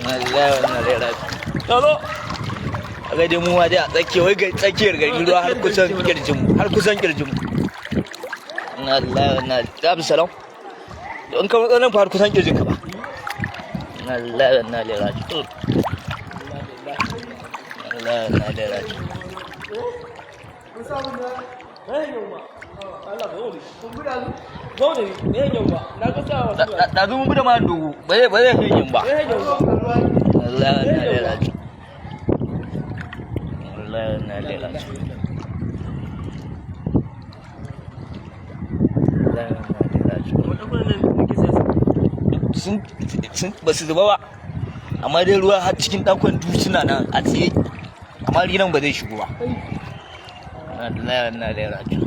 Allah wannan rera zo ga dai mu ma dai a tsakiyar ga tsakiyar gari ruwa har kusan kirjin mu Allah wannan tabi salam in ka matsalan fa har kusan kirjin ka ba Allah wannan rera Allah wannan rera da zumun gudu ma dogo ba zai fi yin ba Allah na lalace Allah na lalace sun ba su zuba ba amma dai ruwa har cikin ɗakon suna nan a tsaye amma rinan ba zai shigo ba Allah na lalace